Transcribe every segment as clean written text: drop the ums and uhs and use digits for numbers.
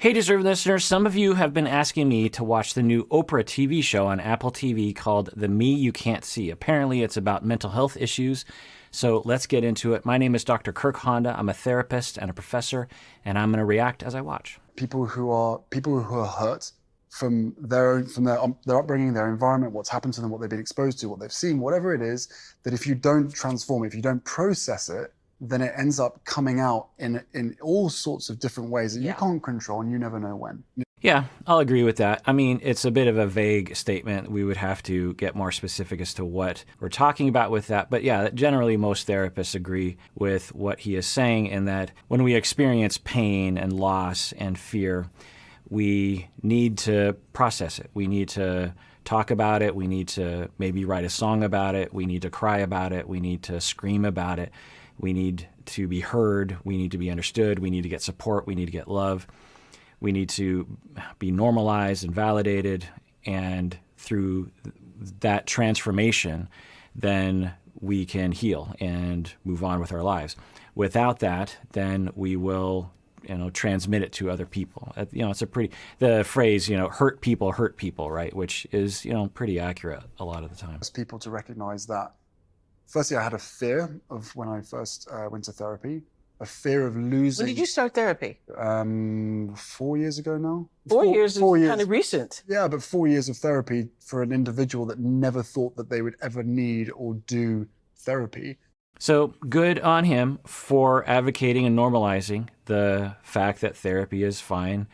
Hey, deserving listeners, some of you have been asking me to watch the new Oprah TV show on Apple TV called The Me You Can't See. Apparently, it's about mental health issues, so let's get into it. My name is Dr. Kirk Honda. I'm a therapist and a professor, and I'm going to react as I watch. People who are hurt from their upbringing, their environment, what's happened to them, what they've been exposed to, what they've seen, whatever it is, that if you don't transform, if you don't process it, then it ends up coming out in all sorts of different ways that you can't control and you never know when. Yeah, I'll agree with that. I mean, it's a bit of a vague statement. We would have to get more specific as to what we're talking about with that. But yeah, generally most therapists agree with what he is saying in that when we experience pain and loss and fear, we need to process it. We need to talk about it. We need to maybe write a song about it. We need to cry about it. We need to scream about it. We need to be heard. We need to be understood. We need to get support. We need to get love. We need to be normalized and validated. And through that transformation, then we can heal and move on with our lives. Without that, then we will, transmit it to other people. It's the phrase, hurt people, right? Which is, pretty accurate a lot of the time. People to recognize that. Firstly, I had a fear of when I first went to therapy, a fear of losing. When did you start therapy? 4 years ago now. 4 years is kind of recent. Yeah, but 4 years of therapy for an individual that never thought that they would ever need or do therapy. So good on him for advocating and normalizing the fact that therapy is fine.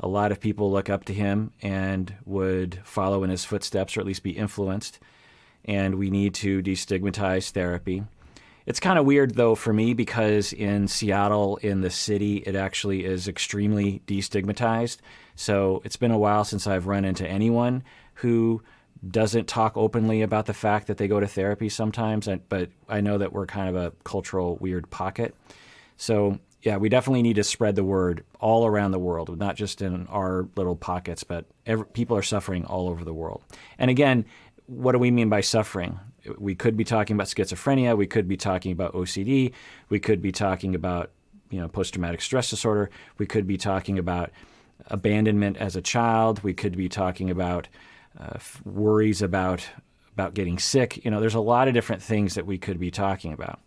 A lot of people look up to him and would follow in his footsteps or at least be influenced. And we need to destigmatize therapy. It's kind of weird, though, for me, because in Seattle, in the city, it actually is extremely destigmatized. So it's been a while since I've run into anyone who doesn't talk openly about the fact that they go to therapy sometimes, but I know that we're kind of a cultural weird pocket. So yeah, we definitely need to spread the word all around the world, not just in our little pockets, but people are suffering all over the world. And again, what do we mean by suffering? We could be talking about schizophrenia. We could be talking about OCD. We could be talking about, post-traumatic stress disorder. We could be talking about abandonment as a child. We could be talking about worries about getting sick. There's a lot of different things that we could be talking about.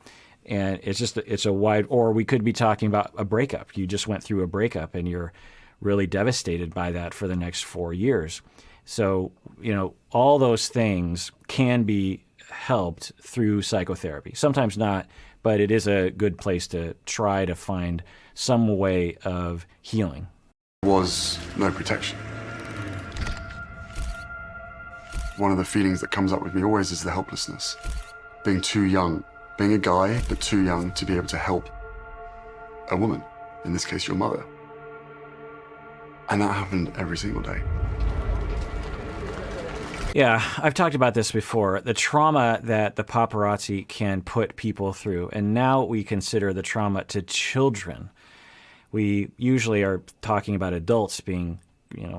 And it's a wide, or we could be talking about a breakup. You just went through a breakup and you're really devastated by that for the next 4 years. So, all those things can be helped through psychotherapy. Sometimes not, but it is a good place to try to find some way of healing. There was no protection. One of the feelings that comes up with me always is the helplessness. Being too young, being a guy, but too young to be able to help a woman, in this case, your mother. And that happened every single day. Yeah, I've talked about this before, the trauma that the paparazzi can put people through, and now we consider the trauma to children. We usually are talking about adults being,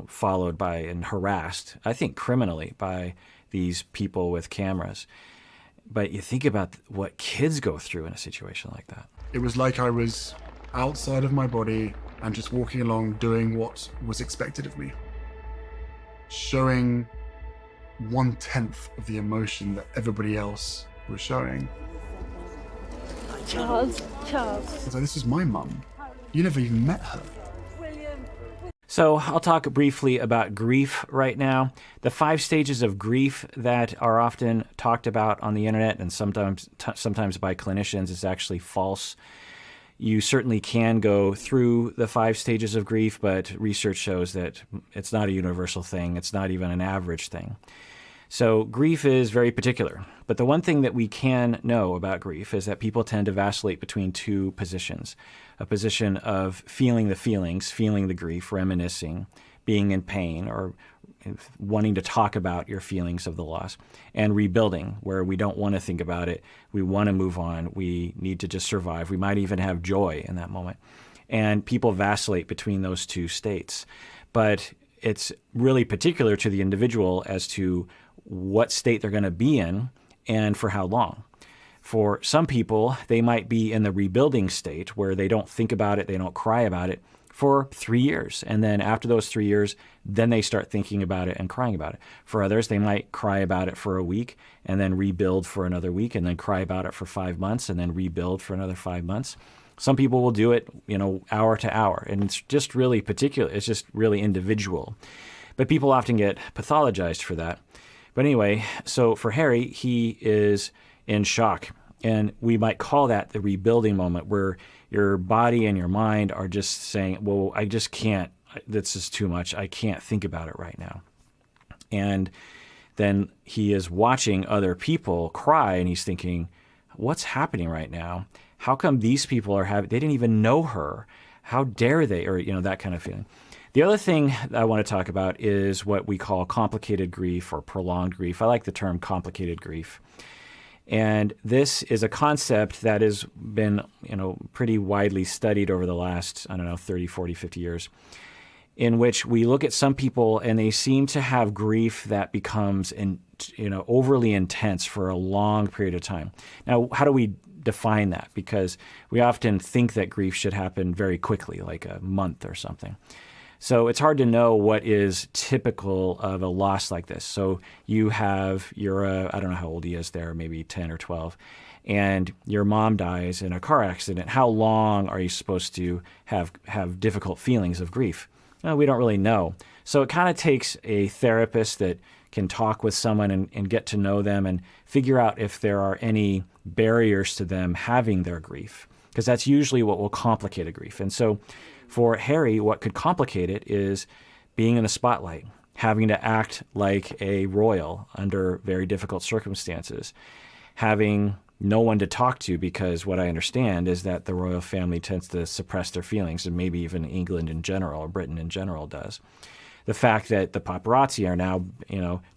followed by and harassed, I think criminally, by these people with cameras. But you think about what kids go through in a situation like that. It was like I was outside of my body and just walking along doing what was expected of me. Showing 1/10 of the emotion that everybody else was showing. Charles. So this is my mum. You never even met her. So I'll talk briefly about grief right now. The 5 stages of grief that are often talked about on the internet and sometimes by clinicians is actually false. You certainly can go through the 5 stages of grief, but research shows that it's not a universal thing. It's not even an average thing. So grief is very particular. But the one thing that we can know about grief is that people tend to vacillate between 2 positions. A position of feeling the feelings, feeling the grief, reminiscing, being in pain, or wanting to talk about your feelings of the loss, and rebuilding, where we don't want to think about it. We want to move on. We need to just survive. We might even have joy in that moment. And people vacillate between those 2 states. But it's really particular to the individual as to what state they're going to be in and for how long. For some people, they might be in the rebuilding state where they don't think about it, they don't cry about it for 3 years. And then after those 3 years, then they start thinking about it and crying about it. For others, they might cry about it for a week and then rebuild for another week and then cry about it for 5 months and then rebuild for another 5 months. Some people will do it, hour to hour. And it's just really particular. It's just really individual. But people often get pathologized for that. But anyway, so for Harry, he is in shock. And we might call that the rebuilding moment, where your body and your mind are just saying, well, I just can't, this is too much. I can't think about it right now. And then he is watching other people cry and he's thinking, what's happening right now? How come these people they didn't even know her. How dare they? Or, that kind of feeling. The other thing I want to talk about is what we call complicated grief or prolonged grief. I like the term complicated grief. And this is a concept that has been, pretty widely studied over the last, 30, 40, 50 years, in which we look at some people and they seem to have grief that becomes, overly intense for a long period of time. Now, how do we define that? Because we often think that grief should happen very quickly, like a month or something. So it's hard to know what is typical of a loss like this. So I don't know how old he is there, maybe 10 or 12, and your mom dies in a car accident. How long are you supposed to have difficult feelings of grief? Well, we don't really know. So it kind of takes a therapist that can talk with someone and get to know them and figure out if there are any barriers to them having their grief, because that's usually what will complicate a grief. And so for Harry, what could complicate it is being in the spotlight, having to act like a royal under very difficult circumstances, having no one to talk to, because what I understand is that the royal family tends to suppress their feelings, and maybe even England in general or Britain in general does. The fact that the paparazzi are now,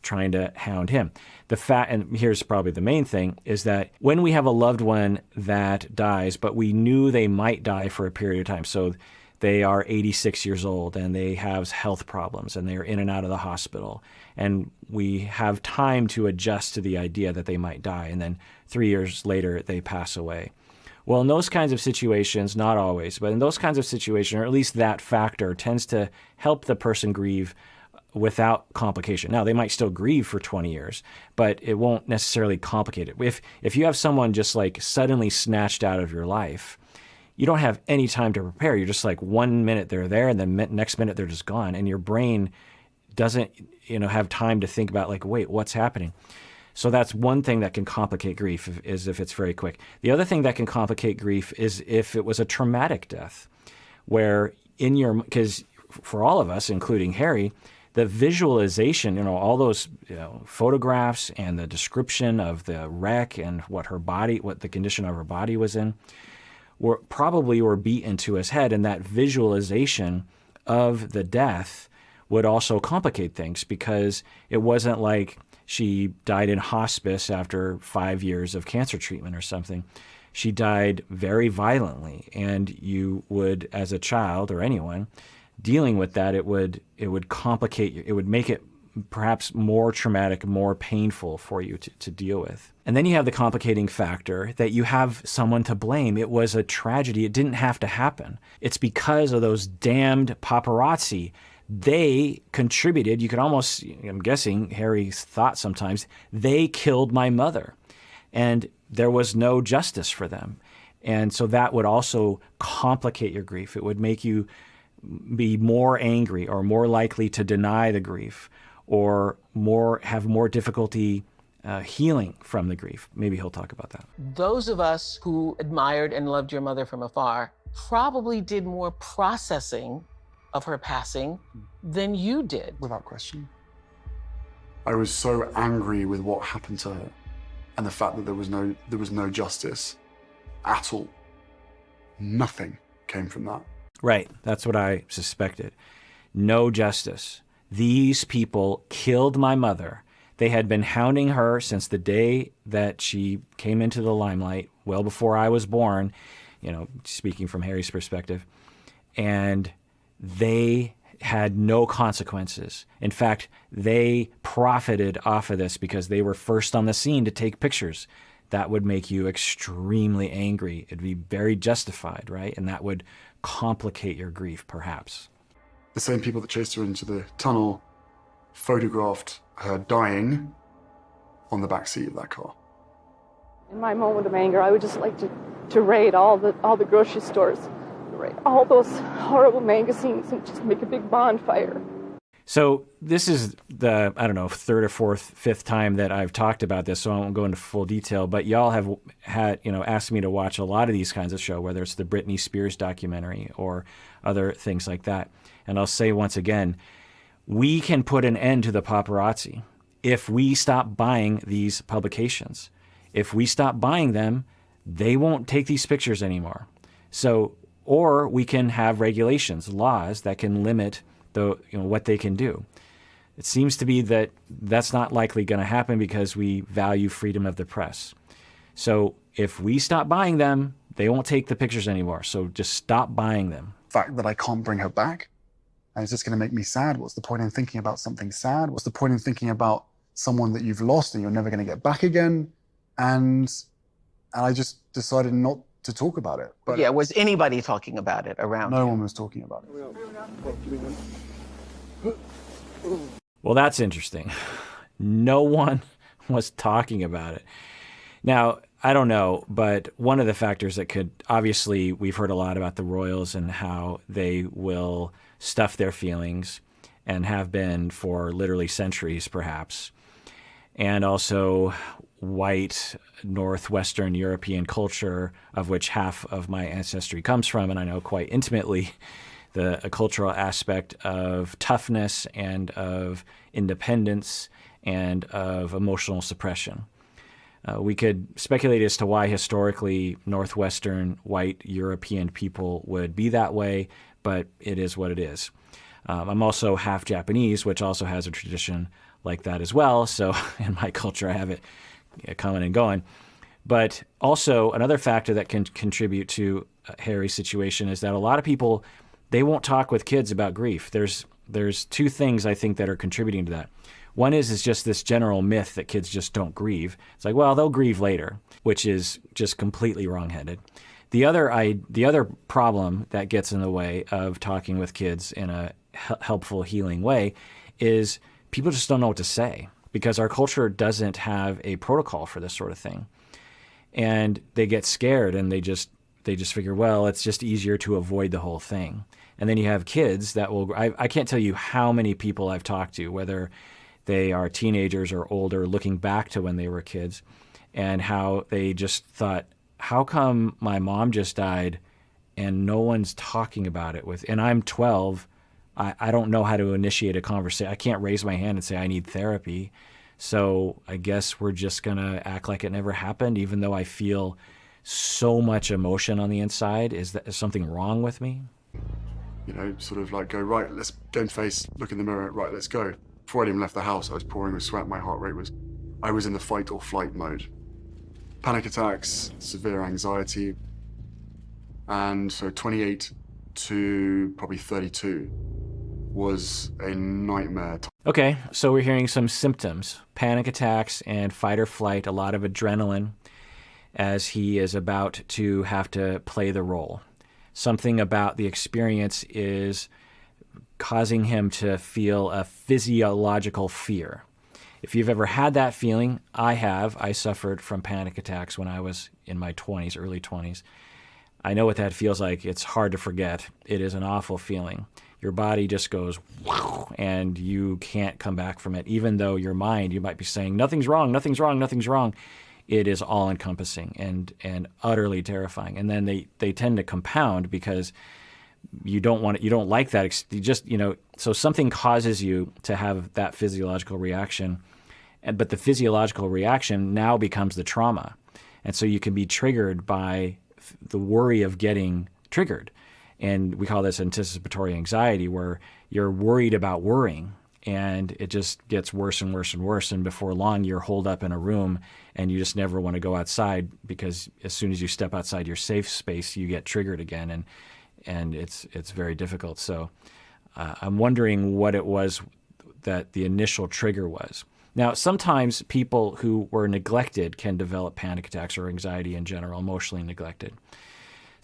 trying to hound him. And here's probably the main thing, is that when we have a loved one that dies, but we knew they might die for a period of time, so they are 86 years old and they have health problems and they're in and out of the hospital, and we have time to adjust to the idea that they might die, and then 3 years later they pass away. Well, in those kinds of situations, not always, but in those kinds of situations, or at least that factor tends to help the person grieve without complication. Now, they might still grieve for 20 years, but it won't necessarily complicate it. If you have someone just like suddenly snatched out of your life, you don't have any time to prepare. You're just like 1 minute they're there and then next minute they're just gone. And your brain doesn't, have time to think about like, wait, what's happening? So that's one thing that can complicate grief, is if it's very quick. The other thing that can complicate grief is if it was a traumatic death, where because for all of us, including Harry, the visualization, all those photographs and the description of the wreck and what the condition of her body was in, were beat into his head, and that visualization of the death would also complicate things, because it wasn't like she died in hospice after 5 years of cancer treatment or something. She died very violently, and you would, as a child or anyone dealing with that, it would complicate you. It would make it perhaps more traumatic, more painful for you to deal with. And then you have the complicating factor that you have someone to blame. It was a tragedy. It didn't have to happen. It's because of those damned paparazzi. They contributed. You could almost, I'm guessing Harry thought sometimes, they killed my mother. And there was no justice for them. And so that would also complicate your grief. It would make you be more angry or more likely to deny the grief, or have more difficulty healing from the grief. Maybe he'll talk about that. Those of us who admired and loved your mother from afar probably did more processing of her passing than you did. Without question. I was so angry with what happened to her, and the fact that there was no justice at all. Nothing came from that. Right. That's what I suspected. No justice. These people killed my mother. They had been hounding her since the day that she came into the limelight, well before I was born, speaking from Harry's perspective. And they had no consequences. In fact, they profited off of this because they were first on the scene to take pictures. That would make you extremely angry. It'd be very justified, right? And that would complicate your grief, perhaps. The same people that chased her into the tunnel photographed her dying on the back seat of that car. In my moment of anger, I would just like to raid all the grocery stores, raid all those horrible magazines, and just make a big bonfire. So this is the, I don't know, third or fourth, fifth time that I've talked about this, so I won't go into full detail, but y'all have had, asked me to watch a lot of these kinds of shows, whether it's the Britney Spears documentary or other things like that. And I'll say once again, we can put an end to the paparazzi if we stop buying these publications. If we stop buying them, they won't take these pictures anymore. So, or we can have regulations, laws that can limit what they can do. It seems to be that that's not likely going to happen because we value freedom of the press. So if we stop buying them, they won't take the pictures anymore. So just stop buying them. The fact that I can't bring her back, and it's just going to make me sad. What's the point in thinking about something sad? What's the point in thinking about someone that you've lost and you're never going to get back again? And I just decided not to talk about it. But yeah, was anybody talking about it around? No one was talking about it. Well, that's interesting. No one was talking about it. Now, I don't know, but one of the factors that could, obviously, we've heard a lot about the royals and how they will stuff their feelings and have been for literally centuries, perhaps. And also white Northwestern European culture, of which half of my ancestry comes from, and I know quite intimately the cultural aspect of toughness and of independence and of emotional suppression. We could speculate as to why historically Northwestern white European people would be that way, but it is what it is. I'm also half Japanese, which also has a tradition like that as well. So in my culture, I have it coming and going. But also another factor that can contribute to Harry's situation is that a lot of people, they won't talk with kids about grief. There's two things I think that are contributing to that. One is just this general myth that kids just don't grieve. It's like, well, they'll grieve later, which is just completely wrongheaded. The other problem that gets in the way of talking with kids in a helpful, healing way is people just don't know what to say because our culture doesn't have a protocol for this sort of thing. And they get scared and they just figure, well, it's just easier to avoid the whole thing. And then you have kids that will, I can't tell you how many people I've talked to, whether they are teenagers or older, looking back to when they were kids and how they just thought, how come my mom just died and no one's talking about it and I'm 12, I don't know how to initiate a conversation. I can't raise my hand and say I need therapy. So I guess we're just going to act like it never happened, even though I feel so much emotion on the inside. Is something wrong with me? Sort of like go, right, let's don't face, look in the mirror, right, let's go. Before I even left the house, I was pouring with sweat. My heart rate I was in the fight or flight mode. Panic attacks, severe anxiety. And so 28 to probably 32 was a nightmare. Okay, so we're hearing some symptoms, panic attacks and fight or flight, a lot of adrenaline as he is about to have to play the role. Something about the experience is causing him to feel a physiological fear. If you've ever had that feeling, I have. I suffered from panic attacks when I was in my 20s, early 20s. I know what that feels like. It's hard to forget. It is an awful feeling. Your body just goes, wow, and you can't come back from it. Even though your mind, you might be saying, nothing's wrong, nothing's wrong, nothing's wrong. It is all-encompassing and utterly terrifying. And then they tend to compound because you don't like that. So something causes you to have that physiological reaction, but the physiological reaction now becomes the trauma. And so you can be triggered by the worry of getting triggered. And we call this anticipatory anxiety, where you're worried about worrying. And it just gets worse and worse and worse. And before long, you're holed up in a room and you just never want to go outside because as soon as you step outside your safe space, you get triggered again. And it's very difficult. So I'm wondering what it was that the initial trigger was. Now, sometimes people who were neglected can develop panic attacks or anxiety in general, emotionally neglected.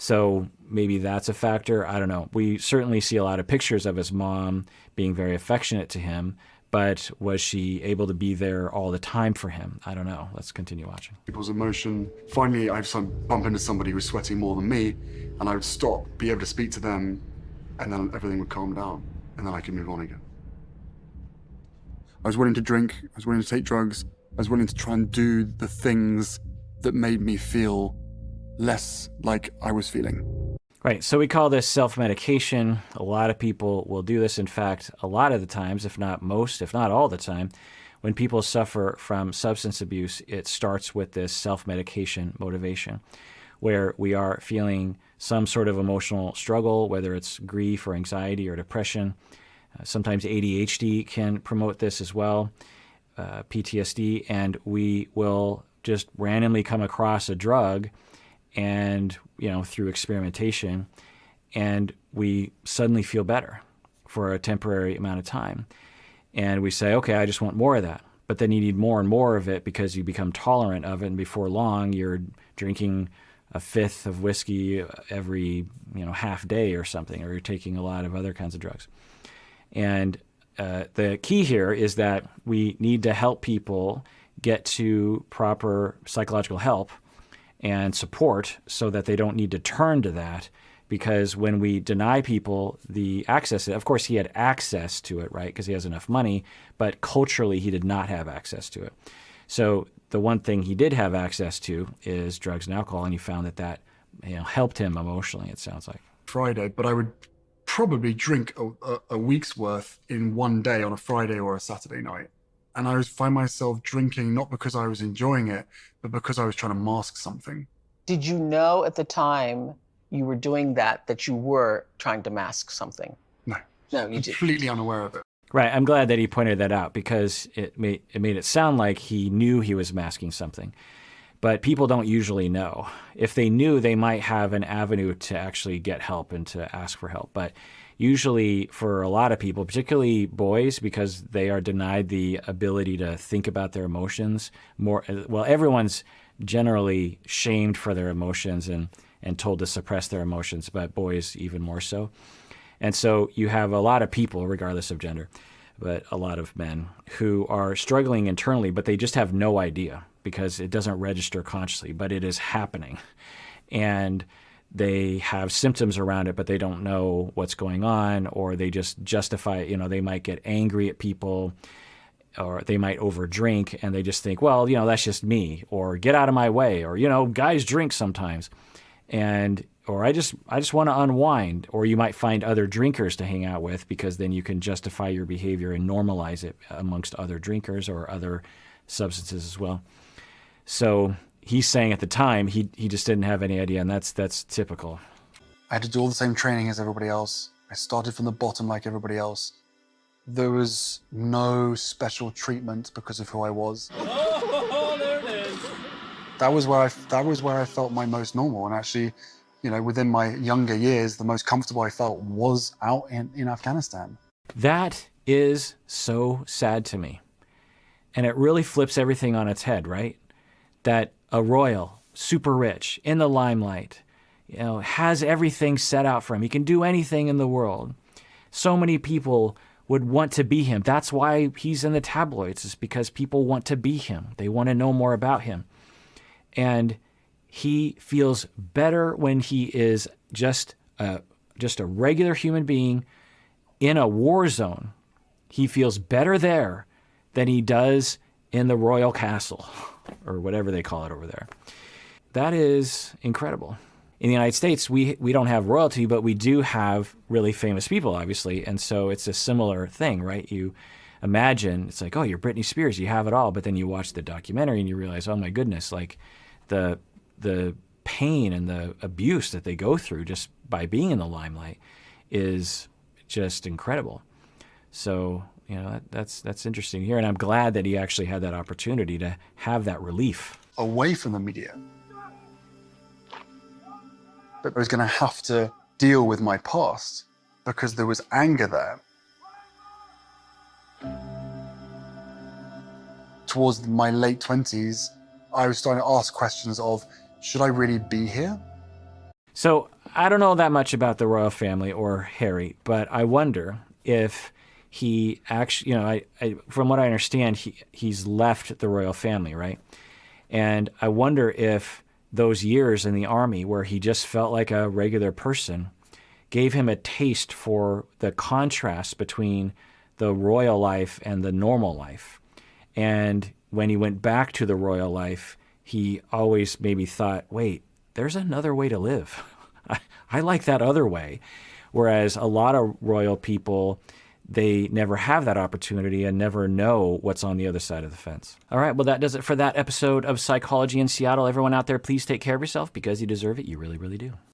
So maybe that's a factor. I don't know. We certainly see a lot of pictures of his mom being very affectionate to him, but was she able to be there all the time for him? I don't know. Let's continue watching. People's emotion. Finally, I'd bump into somebody who was sweating more than me, and I would stop, be able to speak to them, and then everything would calm down, and then I could move on again. I was willing to drink, I was willing to take drugs, I was willing to try and do the things that made me feel less like I was feeling. Right, so we call this self-medication. A lot of people will do this. In fact, a lot of the times, if not most, if not all the time, when people suffer from substance abuse, it starts with this self-medication motivation, where we are feeling some sort of emotional struggle, whether it's grief or anxiety or depression. Sometimes ADHD can promote this as well, PTSD, and we will just randomly come across a drug and, through experimentation, and we suddenly feel better for a temporary amount of time. And we say, okay, I just want more of that. But then you need more and more of it because you become tolerant of it. And before long, you're drinking a fifth of whiskey every, half day or something, or you're taking a lot of other kinds of drugs. And the key here is that we need to help people get to proper psychological help and support so that they don't need to turn to that, because when we deny people the access, of course he had access to it, right, because he has enough money, but culturally he did not have access to it. So the one thing he did have access to is drugs and alcohol, and he found that helped him emotionally, it sounds like. Friday, but I would probably drink a week's worth in one day on a Friday or a Saturday night. And I would find myself drinking not because I was enjoying it, but because I was trying to mask something. Did you know at the time you were doing that you were trying to mask something? No. No, you didn't. Completely unaware of it. Right. I'm glad that he pointed that out, because it made it sound like he knew he was masking something. But people don't usually know. If they knew, they might have an avenue to actually get help and to ask for help. But usually for a lot of people, particularly boys, because they are denied the ability to think about their emotions more. Well, everyone's generally shamed for their emotions and told to suppress their emotions, but boys even more so. And so you have a lot of people, regardless of gender, but a lot of men who are struggling internally, but they just have no idea because it doesn't register consciously, but it is happening. And they have symptoms around it, but they don't know what's going on, or they just justify it. They might get angry at people, or they might overdrink, and they just think, well, that's just me, or get out of my way, or, guys drink sometimes. Or I just want to unwind. Or you might find other drinkers to hang out with, because then you can justify your behavior and normalize it amongst other drinkers or other substances as well. So he's saying at the time he just didn't have any idea, and that's typical. I had to do all the same training as everybody else. I started from the bottom like everybody else. There was no special treatment because of who I was. Oh, there it is. That was where I felt my most normal, and actually, within my younger years, the most comfortable I felt was out in Afghanistan. That is so sad to me. And it really flips everything on its head, right? That a royal, super rich, in the limelight, has everything set out for him. He can do anything in the world. So many people would want to be him. That's why he's in the tabloids, is because people want to be him. They want to know more about him. And he feels better when he is just a regular human being in a war zone. He feels better there than he does in the royal castle, or whatever they call it over there. That is incredible. In the United States, we don't have royalty, but we do have really famous people, obviously. And so it's a similar thing, right? You imagine, it's like, oh, you're Britney Spears, you have it all. But then you watch the documentary and you realize, oh my goodness, like the pain and the abuse that they go through just by being in the limelight is just incredible. So, that's interesting here. And I'm glad that he actually had that opportunity to have that relief. Away from the media. But I was going to have to deal with my past because there was anger there. Towards my late 20s, I was starting to ask questions of, should I really be here? So I don't know that much about the royal family or Harry, but I wonder if he actually, from what I understand, he's left the royal family, right? And I wonder if those years in the army where he just felt like a regular person gave him a taste for the contrast between the royal life and the normal life. And when he went back to the royal life, he always maybe thought, wait, there's another way to live. I like that other way. Whereas a lot of royal people, they never have that opportunity and never know what's on the other side of the fence. All right, well, that does it for that episode of Psychology in Seattle. Everyone out there, please take care of yourself because you deserve it. You really, really do.